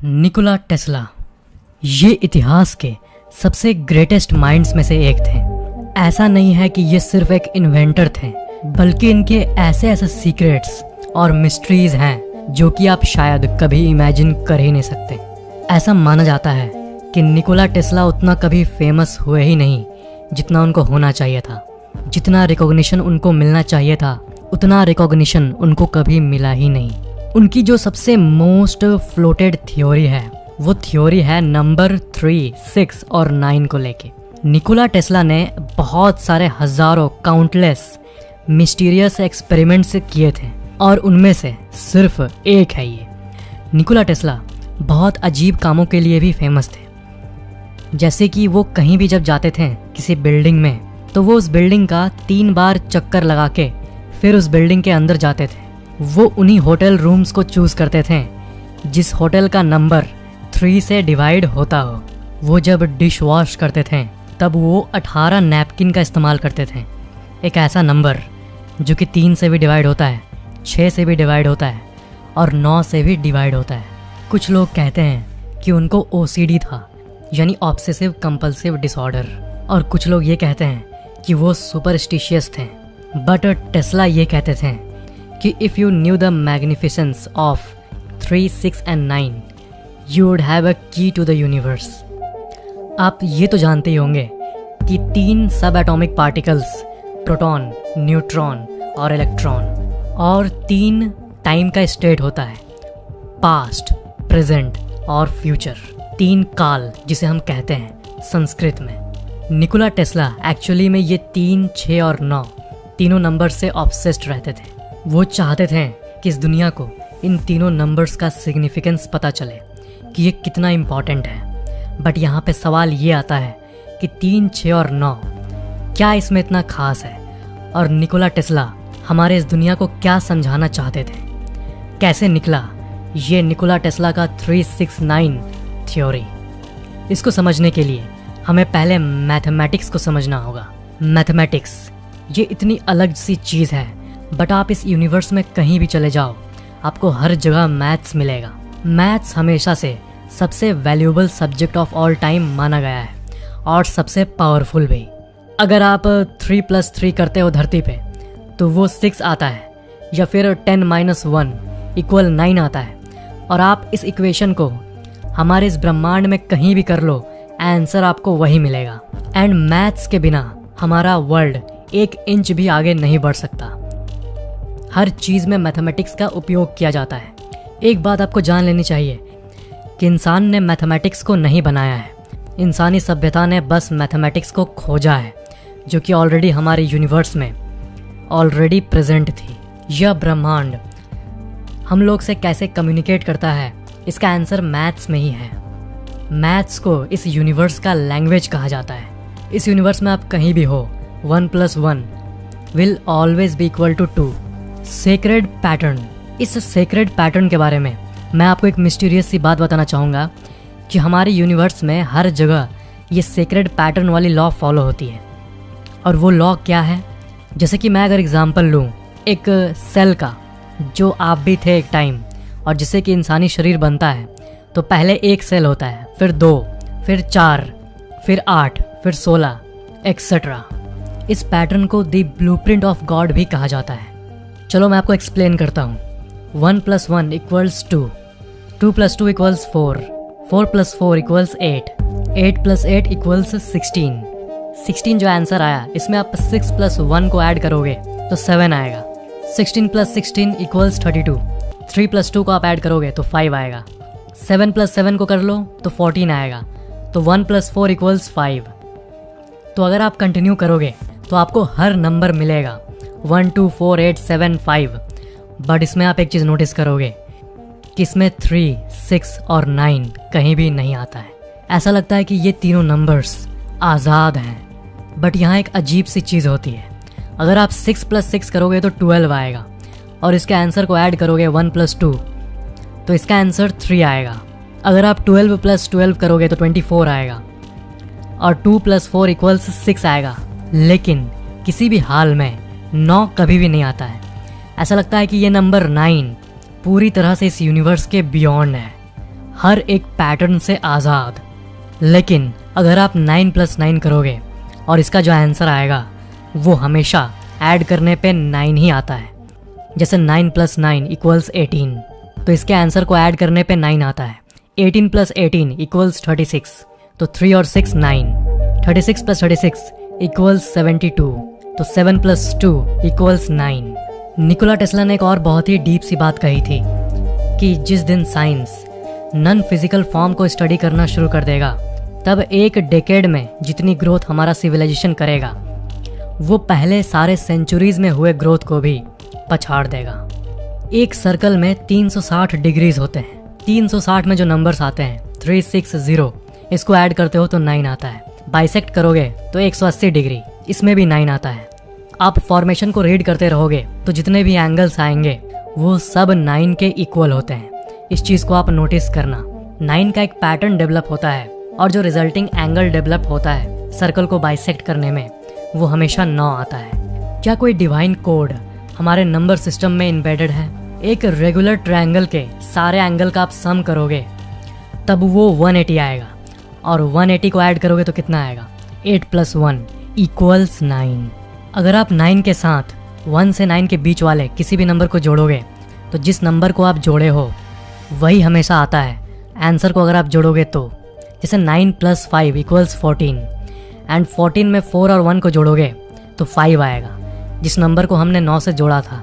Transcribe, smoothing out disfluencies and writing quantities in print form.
Nikola Tesla ये इतिहास के सबसे ग्रेटेस्ट माइंड्स में से एक थे। ऐसा नहीं है कि ये सिर्फ एक इन्वेंटर थे, बल्कि इनके ऐसे ऐसे सीक्रेट्स और मिस्ट्रीज हैं जो कि आप शायद कभी इमेजिन कर ही नहीं सकते। ऐसा माना जाता है कि निकोला टेस्ला उतना कभी फेमस हुए ही नहीं जितना उनको होना चाहिए था। जितना रिकॉग्निशन उनको मिलना चाहिए था उतना रिकॉग्निशन उनको कभी मिला ही नहीं। उनकी जो सबसे मोस्ट फ्लोटेड थ्योरी है वो थ्योरी है नंबर 3, 6 और 9 को लेके। निकोला टेस्ला ने बहुत सारे हजारों काउंटलेस मिस्टीरियस एक्सपेरिमेंट्स किए थे और उनमें से सिर्फ एक है ये। निकोला टेस्ला बहुत अजीब कामों के लिए भी फेमस थे। जैसे कि वो कहीं भी जब जाते थे किसी बिल्डिंग में तो वो उस बिल्डिंग का 3 बार चक्कर लगा के फिर उस बिल्डिंग के अंदर जाते थे। वो उन्हीं होटल रूम्स को चूज करते थे जिस होटल का नंबर 3 से डिवाइड होता हो। वो जब डिश वॉश करते थे तब वो 18 नैपकिन का इस्तेमाल करते थे। एक ऐसा नंबर जो कि 3 से भी डिवाइड होता है, 6 से भी डिवाइड होता है और 9 से भी डिवाइड होता है। कुछ लोग कहते हैं कि उनको OCD था, यानी ऑब्सेसिव कंपल्सिव डिसऑर्डर, और कुछ लोग ये कहते हैं कि वो सुपरस्टिशियस थे। बट टेस्ला ये कहते थे कि if you new the magnificence of 3, 6 and 9 you would have a की टू द यूनिवर्स। आप ये तो जानते ही होंगे कि 3 सब एटॉमिक पार्टिकल्स, प्रोटॉन, न्यूट्रॉन और इलेक्ट्रॉन, और 3 टाइम का स्टेट होता है, पास्ट, प्रेजेंट और फ्यूचर। 3 काल जिसे हम कहते हैं संस्कृत में। निकोला टेस्ला एक्चुअली में ये 3, 6 और 9 तीनों नंबर से ऑब्सेस्ड रहते थे। वो चाहते थे कि इस दुनिया को इन तीनों नंबर्स का सिग्निफिकेंस पता चले कि ये कितना इम्पॉर्टेंट है। बट यहाँ पे सवाल ये आता है कि 3, 6 और 9 क्या इसमें इतना खास है, और निकोला टेस्ला हमारे इस दुनिया को क्या समझाना चाहते थे। कैसे निकला ये निकोला टेस्ला का 3, 6, 9 थ्योरी। इसको समझने के लिए हमें पहले मैथमेटिक्स को समझना होगा। मैथमेटिक्स ये इतनी अलग सी चीज़ है, बट आप इस यूनिवर्स में कहीं भी चले जाओ आपको हर जगह मैथ्स मिलेगा। मैथ्स हमेशा से सबसे valuable subject of all time माना गया है और सबसे पावरफुल भी। अगर आप 3 + 3 करते हो धरती पे तो वो 6 आता है, या फिर 10 - 1 = 9 आता है। और आप इस इक्वेशन को हमारे इस ब्रह्मांड में कहीं भी कर लो, आंसर आपको वही मिलेगा। एंड मैथ्स के बिना हमारा वर्ल्ड 1 इंच भी आगे नहीं बढ़ सकता। हर चीज़ में मैथमेटिक्स का उपयोग किया जाता है। एक बात आपको जान लेनी चाहिए कि इंसान ने मैथमेटिक्स को नहीं बनाया है, इंसानी सभ्यता ने बस मैथमेटिक्स को खोजा है, जो कि ऑलरेडी हमारे यूनिवर्स में ऑलरेडी प्रेजेंट थी। यह ब्रह्मांड हम लोग से कैसे कम्युनिकेट करता है, इसका आंसर मैथ्स में ही है। मैथ्स को इस यूनिवर्स का लैंग्वेज कहा जाता है। इस यूनिवर्स में आप कहीं भी हो, 1 + 1 will always be equal to 2। Sacred pattern. इस सेक्रेड पैटर्न के बारे में मैं आपको एक मिस्टीरियस सी बात बताना चाहूँगा कि हमारे यूनिवर्स में हर जगह ये सेक्रेड पैटर्न वाली लॉ फॉलो होती है। और वो लॉ क्या है? जैसे कि मैं अगर एग्जांपल लूँ एक सेल का, जो आप भी थे एक टाइम, और जिससे कि इंसानी शरीर बनता है, तो पहले 1 सेल होता है, फिर 2, फिर 4, फिर 8, फिर 16 एक्सेट्रा। इस पैटर्न को द ब्लूप्रिंट ऑफ गॉड भी कहा जाता है। चलो मैं आपको एक्सप्लेन करता हूँ। 1 + 1 = 2, 2 + 2 = 4, 4 + 4 = 8, 8 + 8 = 16। 16 जो आंसर आया, इसमें आप 6 + 1 को ऐड करोगे तो 7 आएगा। 16 + 16 = 32, 3 + 2 को आप ऐड करोगे तो 5 आएगा। 7 + 7 को कर लो तो 14 आएगा। तो 1 + 4 = 5। तो अगर आप कंटिन्यू करोगे तो आपको हर नंबर मिलेगा 1, 2, 4, 8, 7, 5। बट इसमें आप एक चीज़ नोटिस करोगे कि इसमें 3, 6 और 9 कहीं भी नहीं आता है। ऐसा लगता है कि ये तीनों नंबर्स आज़ाद हैं। बट यहाँ एक अजीब सी चीज़ होती है। अगर आप 6 + 6 करोगे तो 12 आएगा, और इसके आंसर को ऐड करोगे 1 + 2 तो इसका आंसर 3 आएगा। अगर आप 12 + 12 करोगे तो 24 आएगा, और 2 + 4 = 6 आएगा। लेकिन किसी भी हाल में 9 कभी भी नहीं आता है। ऐसा लगता है कि ये नंबर 9 पूरी तरह से इस यूनिवर्स के बियॉन्ड है। हर एक पैटर्न से आज़ाद। लेकिन अगर आप 9 + 9 करोगे और इसका जो आंसर आएगा वो हमेशा ऐड करने पे 9 ही आता है। जैसे 9 + 9 = 18, तो इसके आंसर को ऐड करने पे 9 आता है। 18 + 18 = 36, तो 3 और 6 9। 36 + 36 = 72, तो 7 + 2 = 9। निकोला टेस्ला ने एक और बहुत ही डीप सी बात कही थी कि जिस दिन साइंस नॉन फिजिकल फॉर्म को स्टडी करना शुरू कर देगा, तब एक डेकेड में जितनी ग्रोथ हमारा सिविलाइजेशन करेगा वो पहले सारे सेंचुरीज में हुए ग्रोथ को भी पछाड़ देगा। एक सर्कल में 360 डिग्रीज होते हैं। 360 में जो नंबर्स आते हैं 360, इसको ऐड करते हो तो 9 आता है। बाइसेक्ट करोगे तो 180 डिग्री, इसमें भी 9 आता है। आप फॉर्मेशन को रीड करते रहोगे तो जितने भी एंगल्स आएंगे वो सब 9 के इक्वल होते हैं। इस चीज़ को आप नोटिस करना। 9 का एक पैटर्न डेवलप होता है और जो रिजल्टिंग एंगल डेवलप होता है सर्कल को बाइसेक्ट करने में, वो हमेशा 9 आता है। क्या कोई डिवाइन कोड हमारे नंबर सिस्टम में इम्बेडेड है? एक रेगुलर ट्रायंगल के सारे एंगल का आप सम करोगे तब वो 180 आएगा, और 180 को ऐड करोगे तो कितना आएगा? 8 + 1 = 9। अगर आप 9 के साथ 1 से 9 के बीच वाले किसी भी नंबर को जोड़ोगे तो जिस नंबर को आप जोड़े हो वही हमेशा आता है आंसर को अगर आप जोड़ोगे तो। जैसे 9 + 5 = 14, एंड 14 में 4 और 1 को जोड़ोगे तो 5 आएगा, जिस नंबर को हमने 9 से जोड़ा था।